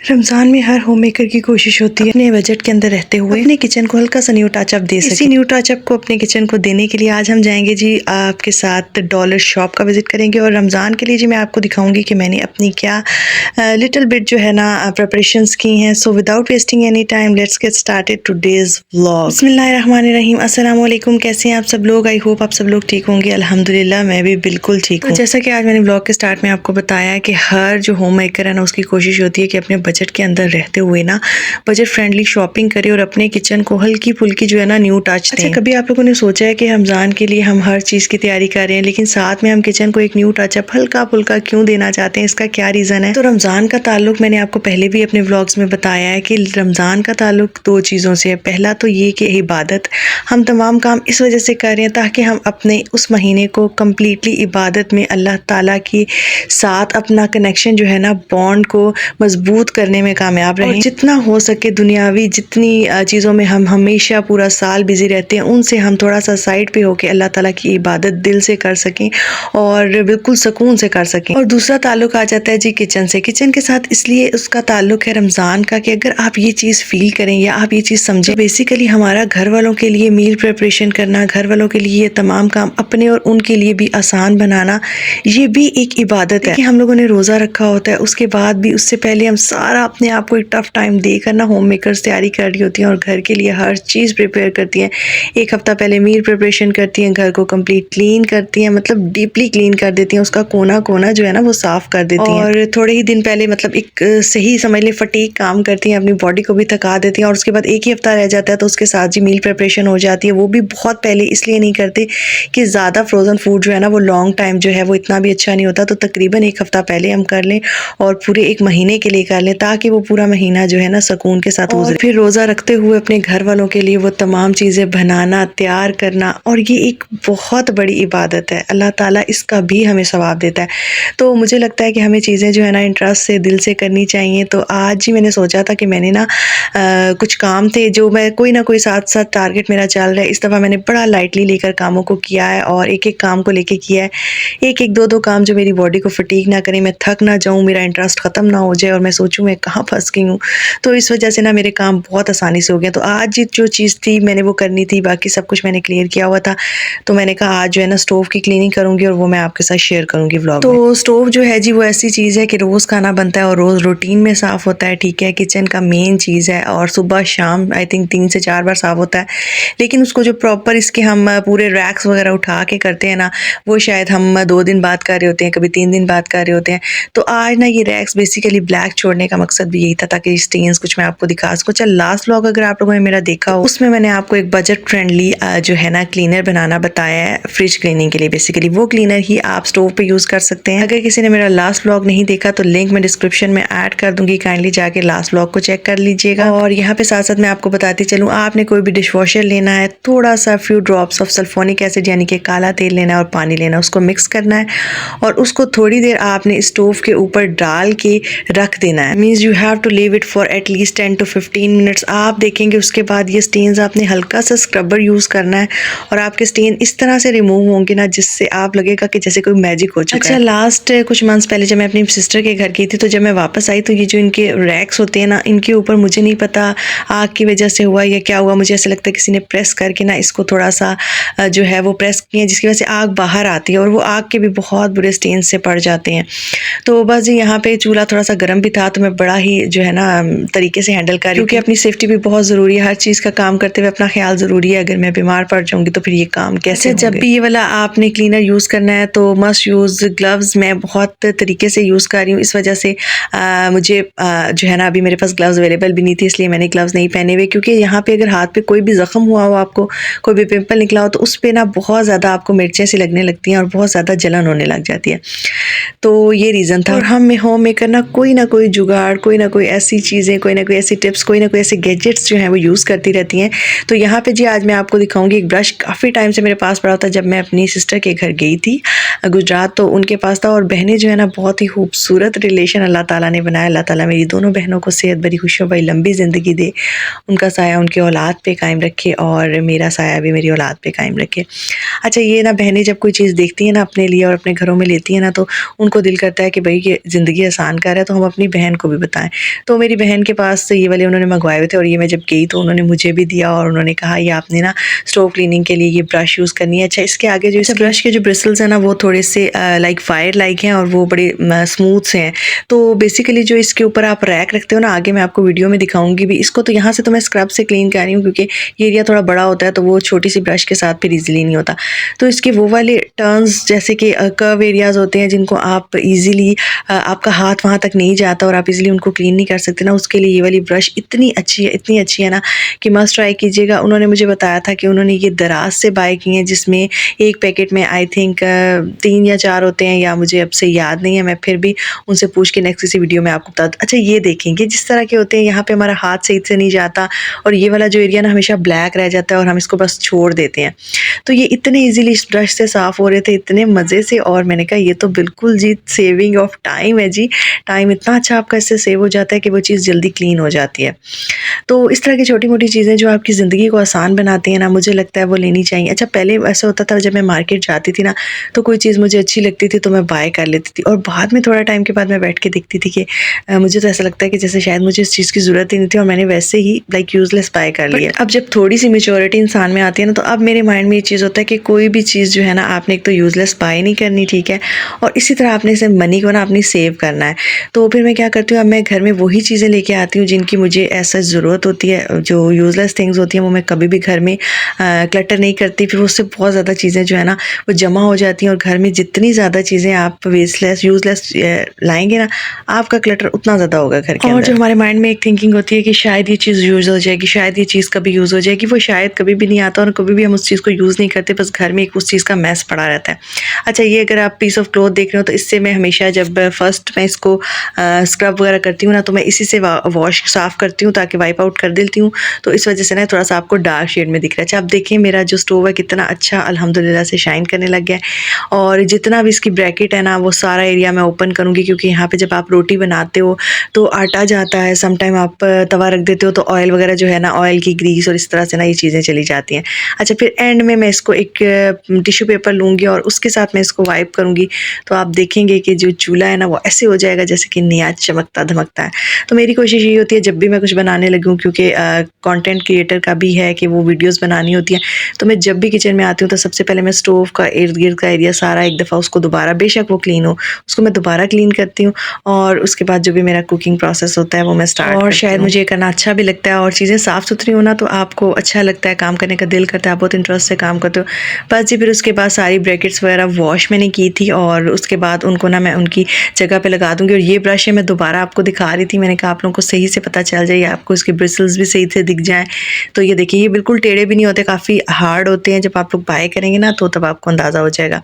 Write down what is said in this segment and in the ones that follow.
रमज़ान में हर home maker की कोशिश होती है अपने बजट के अंदर रहते हुए अपने किचन को हल्का सा न्यू टचअप दे सके। इसी न्यू टचअप को अपने किचन को देने के लिए आज हम जाएंगे जी आपके साथ डॉलर शॉप का विजिट करेंगे और रमज़ान के लिए जी मैं आपको दिखाऊंगी कि मैंने अपनी क्या लिटिल बिट जो है ना प्रिपरेशंस की हैं। So without wasting any time let's get started today's vlog. बिस्मिल्लाहिर्रहमानिर्रहीम, अस्सलाम वालेकुम। कैसे हैं आप सब लोग? आई होप आप सब लोग ठीक होंगे। अल्हम्दुलिल्लाह मैं भी बिल्कुल ठीक हूँ। जैसा कि आज मैंने व्लॉग के स्टार्ट में आपको बताया कि हर जो होम मेकर है ना उसकी कोशिश होती है कि अपने बजट के अंदर रहते हुए ना बजट फ्रेंडली शॉपिंग करे और अपने किचन को हल्की फुल्की जो है ना न्यू टच दें। अच्छा, कभी आप लोगों ने सोचा है कि रमज़ान के लिए हम हर चीज़ की तैयारी कर रहे हैं लेकिन साथ में हम किचन को एक न्यू टचअप हल्का फुल्का क्यों देना चाहते हैं? इसका क्या रीज़न है? तो रमज़ान का ताल्लुक मैंने आपको पहले भी अपने व्लॉग्स में बताया है कि रमज़ान का ताल्लुक दो चीज़ों से है। पहला तो ये कि इबादत, हम तमाम काम इस वजह से कर रहे हैं ताकि हम अपने उस महीने को कम्प्लीटली इबादत में अल्लाह ताला के साथ अपना कनेक्शन जो है ना बॉन्ड को मजबूत करने में कामयाब रहें। और जितना हो सके दुनियावी जितनी चीज़ों में हम हमेशा पूरा साल बिजी रहते हैं उनसे हम थोड़ा सा साइड पे होके अल्लाह ताला की इबादत दिल से कर सकें और बिल्कुल सुकून से कर सकें। और दूसरा ताल्लुक आ जाता है जी किचन से। किचन के साथ इसलिए उसका ताल्लुक है रमज़ान का कि अगर आप ये चीज़ फील करें या आप ये चीज़ समझें, बेसिकली हमारा घर वालों के लिए मील प्रिपरेशन करना, घर वालों के लिए ये तमाम काम अपने और उनके लिए भी आसान बनाना, ये भी एक इबादत है कि हम लोगों ने रोज़ा रखा होता है। उसके बाद भी उससे पहले हम सारा अपने आप को एक टफ टाइम देकर ना होम मेकर्स तैयारी कर रही होती हैं और घर के लिए हर चीज़ प्रिपेयर करती हैं। एक हफ्ता पहले मील प्रिपरेशन करती हैं, घर को कंप्लीट क्लीन करती हैं, मतलब डीपली क्लीन कर देती हैं, उसका कोना कोना जो है ना वो साफ़ कर देती हैं। और थोड़े ही दिन पहले मतलब एक सही समझ ले फटीक काम करती हैं, अपनी बॉडी को भी थका देती हैं। और उसके बाद एक ही हफ्ता रह जाता है तो उसके साथ जी मील प्रिपरेशन हो जाती है। वो भी बहुत पहले इसलिए नहीं करते कि ज़्यादा फ्रोज़न फूड जो है ना वो लॉन्ग टाइम जो है वो इतना भी अच्छा नहीं होता। तो तकरीबन एक हफ्ता पहले हम कर लें और पूरे एक महीने के लिए कर लें ताकि वो पूरा महीना जो है ना सुकून के साथ गुजरे। फिर रोज़ा रखते हुए अपने घर वालों के लिए वो तमाम चीज़ें बनाना, तैयार करना, और ये एक बहुत बड़ी इबादत है। अल्लाह ताला इसका भी हमें सवाब देता है। तो मुझे लगता है कि हमें चीज़ें जो है ना इंटरेस्ट से दिल से करनी चाहिए। तो आज ही मैंने सोचा था कि मैंने ना कुछ काम थे जो मैं कोई ना कोई साथ साथ टारगेट मेरा चल रहा है। इस दफ़ा मैंने बड़ा लाइटली लेकर कामों को किया है और एक एक काम को लेके किया है। एक एक दो दो काम जो मेरी बॉडी को फटीग ना करें, मैं थक ना जाऊँ, मेरा इंटरेस्ट ख़त्म ना हो जाए और मैं सोचूँ मैं कहाँ फंस गई हूँ। तो इस वजह से ना मेरे काम बहुत आसानी से हो गए। तो आज जो चीज़ थी मैंने वो करनी थी, बाकी सब कुछ मैंने क्लियर किया हुआ था। तो मैंने कहा आज जो है ना स्टोव की क्लीनिंग करूँगी और वो मैं आपके साथ शेयर करूँगी व्लॉग में। तो स्टोव जो है जी वो ऐसी चीज़ है कि रोज़ खाना बनता है और रोज़ रूटीन में साफ़ होता है, ठीक है। किचन का मेन चीज़ है और सुबह शाम आई थिंक 3 से 4 बार साफ़ होता है। लेकिन उसको जो प्रॉपर इसके हम पूरे रैक्स वगैरह उठा के करते हैं ना वो शायद हम 2 दिन बाद कर रहे होते हैं, कभी 3 दिन बाद कर रहे होते हैं। तो आज ना ये रैक्स बेसिकली ब्लैक छोड़ने का मकसद भी यही था ताकि स्टेन्स कुछ मैं आपको दिखा सकूँ। अच्छा, लास्ट व्लॉग अगर आप लोगों ने मेरा देखा हो उसमें मैंने आपको एक बजट फ्रेंडली जो है ना क्लीनर बनाना बताया है फ्रिज क्लीनिंग के लिए। बेसिकली वो क्लीनर ही आप स्टोव पे यूज़ कर सकते हैं। अगर किसी ने मेरा लास्ट व्लॉग नहीं देखा तो लिंक मैं डिस्क्रिप्शन में ऐड कर दूंगी, काइंडली जाके लास्ट व्लॉग को चेक कर लीजिएगा। और यहाँ पे साथ साथ मैं आपको बताती चलूँ, आपने कोई भी डिश वॉशर लेना है, थोड़ा सा few drops of sulphonic acid यानी कि काला तेल लेना है और पानी लेना है, उसको मिक्स करना है और उसको थोड़ी देर आपने स्टोव के ऊपर डाल के रख देना है। Means you have to leave it for at least 10 to 15 minutes. आप देखेंगे उसके बाद ये स्टेन्स आपने हल्का सा स्क्रबर यूज़ करना है और आपके स्टेन इस तरह से रिमूव होंगे ना जिससे आप लगेगा कि जैसे कोई मैजिक हो चुका है। अच्छा, लास्ट कुछ मंथ्स पहले जब मैं अपनी सिस्टर के घर गई थी तो जब मैं वापस आई तो ये जो इनके रैक्स होते हैं ना इनके ऊपर मुझे नहीं पता आग की वजह से हुआ या क्या हुआ, मुझे ऐसा लगता है किसी ने प्रेस करके ना इसको थोड़ा सा जो है वो प्रेस किए जिसकी वजह से आग बाहर आती है और वो आग के भी बहुत बुरे स्टेन्स से पड़ जाते हैं। तो बस यहाँ पे चूल्हा थोड़ा सा गर्म भी था तो मैं बड़ा ही जो है ना तरीके से हैंडल कर रही हूँ क्योंकि अपनी सेफ्टी भी बहुत ज़रूरी है। हर चीज़ का काम करते हुए अपना ख्याल ज़रूरी है। अगर मैं बीमार पड़ जाऊँगी तो फिर ये काम कैसे होंगे? जब भी ये वाला आपने क्लीनर यूज़ करना है तो मस्ट यूज़ ग्लव्स। मैं बहुत तरीके से यूज़ कर रही हूँ, इस वजह से मुझे जो है ना अभी मेरे पास ग्लव्स अवेलेबल भी नहीं थी इसलिए मैंने ग्लव्स नहीं पहने हुए। क्योंकि यहाँ पे अगर हाथ पे कोई भी ज़ख्म हुआ हो, आपको कोई भी पिंपल निकला हो तो उस पर ना बहुत ज़्यादा आपको मिर्चें सी लगने लगती हैं और बहुत ज़्यादा जलन होने लग जाती है। तो ये रीज़न था। और हम होम मेकर ना कोई जुगाड़, कोई ना कोई ऐसी चीज़ें, कोई ना कोई ऐसी टिप्स, कोई ना कोई ऐसे गैजेट्स जो हैं वो यूज़ करती रहती हैं। तो यहाँ पे जी आज मैं आपको दिखाऊंगी एक ब्रश। काफ़ी टाइम से मेरे पास पड़ा था जब मैं अपनी सिस्टर के घर गई थी गुजरात, तो उनके पास था। और बहनें जो है ना बहुत ही खूबसूरत रिलेशन अल्लाह ताला ने बनाया। अल्लाह ताला मेरी दोनों बहनों को सेहत भरी खुशियों भरी लंबी ज़िंदगी दे, उनका साया उनकी औलाद पे कायम रखे और मेरा साया भी मेरी औलाद पे कायम रखे। अच्छा, ये ना बहनें जब कोई चीज़ देखती हैं ना अपने लिए और अपने घरों में लेती हैं ना तो उनको दिल करता है कि भाई ये ज़िंदगी आसान कर रहा है तो हम अपनी बहन को भी बताएं। तो मेरी बहन के पास ये वाले उन्होंने मंगवाए हुए थे और ये मैं जब गई तो उन्होंने मुझे भी दिया और उन्होंने कहा ये आपने ना स्टोव क्लीनिंग के लिए ये ब्रश यूज़ करनी है। अच्छा, इसके आगे जो इस ब्रश के जो ब्रिसल्स हैं ना वो थोड़े से लाइक फायर लाइक हैं और वो बड़े स्मूथ से हैं। तो बेसिकली जो इसके ऊपर आप रैक रखते हो ना, आगे मैं आपको वीडियो में दिखाऊंगी भी इसको, तो यहाँ से तो मैं स्क्रब से क्लीन कर रही हूँ क्योंकि ये एरिया थोड़ा बड़ा होता है तो वो छोटी सी ब्रश के साथ फिर ईजिली नहीं होता। तो इसके वो वाले टर्न्स जैसे कि कर्व एरियाज होते हैं जिनको आप ईजिली आपका हाथ वहाँ तक नहीं जाता और आप इजीली उनको क्लीन नहीं कर सकते ना, उसके लिए ये वाली ब्रश इतनी अच्छी है ना कि मस्ट ट्राई कीजिएगा। उन्होंने मुझे बताया था कि उन्होंने ये दराज से बाय की हैं जिसमें एक पैकेट में आई थिंक 3 या 4 होते हैं, या मुझे अब से याद नहीं है, मैं फिर भी उनसे पूछ के नेक्स्ट किसी वीडियो में आपको बता दूँ। अच्छा, ये देखेंगे जिस तरह के होते हैं, यहाँ पे हमारा हाथ सही से नहीं जाता और ये वाला जो एरिया ना हमेशा ब्लैक रह जाता है और हम इसको बस छोड़ देते हैं। तो ये इतने ईजिली इस ब्रश से साफ़ हो रहे थे, इतने मज़े से, और मैंने कहा ये तो बिल्कुल जी सेविंग ऑफ टाइम है जी। टाइम इतना अच्छा आपका इससे सेव हो जाता है कि वो चीज़ जल्दी क्लीन हो जाती है। तो इस तरह की छोटी-मोटी चीज़ें जो आपकी ज़िंदगी को आसान बनाती हैं ना, मुझे लगता है वो लेनी चाहिए। अच्छा, पहले ऐसा होता था जब मैं मार्केट जाती थी ना तो कोई चीज़ मुझे अच्छी लगती थी तो मैं बाय कर लेती थी और बाद में थोड़ा टाइम के बाद मैं बैठ के देखती थी कि मुझे तो ऐसा लगता है कि जैसे शायद मुझे इस चीज़ की ज़रूरत ही नहीं थी और मैंने वैसे ही लाइक यूज़लेस बाय कर लिया। अब जब थोड़ी सी मैच्योरिटी इंसान में आती है ना तो अब मेरे माइंड में ये चीज़ होता है कि कोई भी चीज़ जो है ना आपने एक तो यूज़लेस बाय नहीं करनी, ठीक है, और इसी तरह आपने इसे मनी को ना अपनी सेव करना है। तो फिर मैं क्या करती हूँ, अब मैं घर में वही चीज़ें लेके आती हूँ जिनकी मुझे ऐसा ज़रूरत होती है। जो यूज़लेस थिंग्स होती हैं वो मैं कभी भी घर में क्लटर नहीं करती, फिर उससे बहुत ज़्यादा चीज़ें जो है ना वो जमा हो जाती हैं और घर में जितनी ज़्यादा चीज़ें आप वेस्टलेस यूज़लेस लाएंगे ना, आपका क्लटर उतना ज़्यादा होगा घर के अंदर। और जो हमारे माइंड में एक थिंकिंग होती है कि शायद ये चीज़ यूज़ हो जाएगी, शायद ये चीज़ कभी यूज़ हो जाएगी, वो शायद कभी भी नहीं आता और कभी भी हम उस चीज़ को यूज़ नहीं करते, बस घर में एक उस चीज़ का मैस पड़ा रहता है। अच्छा, ये अगर आप पीस ऑफ क्लॉथ देख रहे हो तो इससे मैं हमेशा जब फर्स्ट मैं इसको स्क्रब वगैरह करती हूँ ना तो मैं इसी से वॉश साफ़ करती हूँ ताकि वाइप आउट कर देती हूँ, तो इस वजह से ना थोड़ा सा आपको डार्क शेड में दिख रहा है। अच्छा, आप देखिए मेरा जो स्टोव है कितना अच्छा अल्हम्दुलिल्लाह से शाइन करने लग गया है और जितना भी इसकी ब्रैकेट है ना वो सारा एरिया मैं ओपन करूँगी क्योंकि यहाँ पे जब आप रोटी बनाते हो तो आटा जाता है, सम टाइम आप तवा रख देते हो तो ऑयल वगैरह जो है ना, ऑयल की ग्रीस और इस तरह से ना ये चीज़ें चली जाती हैं। अच्छा, फिर एंड में मैं इसको एक टिश्यू पेपर लूँगी और उसके साथ मैं इसको वाइप करूँगी तो आप देखेंगे कि जो चूल्हा है ना वो ऐसे हो जाएगा जैसे कि नया चमकता धमकता है। तो मेरी कोशिश ये होती है जब भी मैं कुछ बनाने लगूँ, क्योंकि कंटेंट क्रिएटर का भी है कि वो वीडियोस बनानी होती हैं, तो मैं जब भी किचन में आती हूँ तो सबसे पहले मैं स्टोव का इर्द गिर्द का एरिया सारा एक दफ़ा उसको दोबारा, बेशक वो क्लीन हो, उसको मैं दोबारा क्लीन करती हूँ और उसके बाद जो भी मेरा कुकिंग प्रोसेस होता है वो मैं स्टार्ट और शायद मुझे ये करना अच्छा भी लगता है और चीज़ें साफ़ सुथरी होना तो आपको अच्छा लगता है, काम करने का दिल करता है, आप बहुत इंटरेस्ट से काम करते हो। बस जी, फिर उसके बाद सारी ब्रैकेट्स वगैरह वॉश मैंने की थी और उसके बाद उनको ना मैं उनकी जगह पे लगा दूंगी। और ये ब्रश है मैं दोबारा आपको दिखा रही थी, मैंने कहा आप लोगों को सही से पता चल जाए, आपको इसके ब्रिसल्स भी सही से दिख जाएं। तो ये देखिए, ये बिल्कुल टेढ़े भी नहीं होते, काफ़ी हार्ड होते हैं। जब आप लोग बाय करेंगे ना तो तब आपको अंदाज़ा हो जाएगा।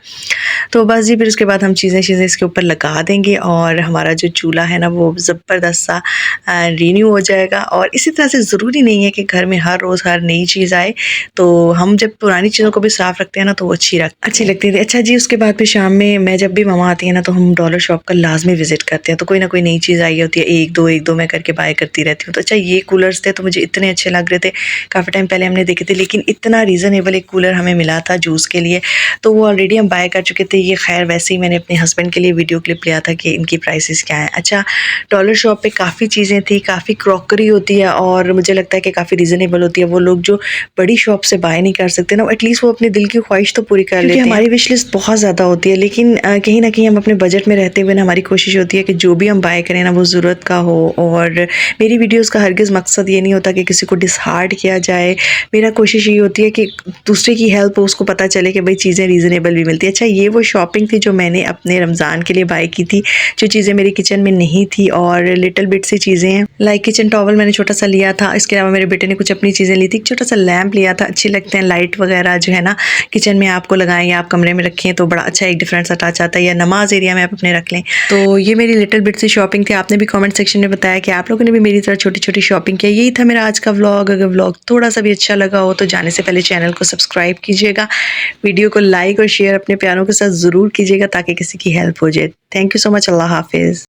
तो बस जी, फिर उसके बाद हम चीज़ें इसके ऊपर लगा देंगे और हमारा जो चूल्हा है ना वो ज़बरदस्त सा रीन्यू हो जाएगा। और इसी तरह से ज़रूरी नहीं है कि घर में हर रोज़ हर नई चीज़ आए, तो हम जब पुरानी चीज़ों को भी साफ़ रखते हैं ना तो वो अच्छी लगती थी। अच्छा जी, उसके बाद फिर शाम में मैं जब भी ममा आती है ना तो हम डॉलर शॉप का लाजमी विजिट करते हैं, तो कोई ना कोई नई चीज़ आई होती है, एक दो मैं करके बाय करती रहती हूँ। तो अच्छा, ये कूलर्स थे तो मुझे इतने अच्छे लग रहे थे, काफ़ी टाइम पहले हमने देखे थे, लेकिन इतना रीज़नेबल एक कूलर हमें मिला था जूस के लिए, तो वो ऑलरेडी हम बाय कर चुके थे। ये खैर वैसे ही मैंने अपने हस्बैंड के लिए वीडियो क्लिप लिया था कि इनकी प्राइसेस क्या हैं। अच्छा, डॉलर शॉप पे काफ़ी चीज़ें थी, काफ़ी क्रॉकरी होती है और मुझे लगता है कि काफ़ी रीज़नेबल होती है। वो लोग जो बड़ी शॉप से बाय नहीं कर सकते ना, एटलीस्ट वो अपने दिल की ख्वाहिश तो पूरी कर लेते हैं। हमारी विश लिस्ट बहुत ज़्यादा होती है, लेकिन कहीं ना कहीं हम अपने बजट में रहते हुए ना हमारी कोशिश होती है कि जो भी हम बाय करें ना वो ज़रूरत का हो। और मेरी वीडियोज़ का हरगिज़ मकसद ये नहीं होता कि किसी को डिसहार्ट किया जाए, मेरा कोशिश ये होती है कि दूसरे की हेल्प हो, उसको पता चले कि भाई चीज़ें रीज़नेबल भी मिलती है। अच्छा, ये वो शॉपिंग थी जो मैंने अपने रमज़ान के लिए बाय की थी, जो चीज़ें मेरी किचन में नहीं थी और लिटिल बिट सी चीज़ें हैं, लाइक किचन टॉवल मैंने छोटा सा लिया था। इसके अलावा मेरे बेटे ने कुछ अपनी चीज़ें ली थी, छोटा सा लैंप लिया था, अच्छे लगते हैं लाइट वगैरह जो है ना किचन में आपको लगाएं या आप कमरे में रखें तो बड़ा अच्छा एक डिफरेंट सा टच आता है, या नमाज एरिया में आप अपने रख लें। तो ये मेरी लिटिल बिट सी शॉपिंग थी। आपने भी कमेंट सेक्शन में बताया कि आप लोगों ने भी मेरी तरह छोटी छोटी शॉपिंग की। यही था मेरा आज का व्लॉग। अगर व्लॉग थोड़ा सा भी अच्छा लगा हो तो जाने से पहले चैनल को सब्सक्राइब कीजिएगा, वीडियो को लाइक और शेयर अपने प्यारों के साथ ज़रूर कीजिएगा ताकि किसी की हेल्प हो जाए। Thank you so much. अल्लाह हाफिज़।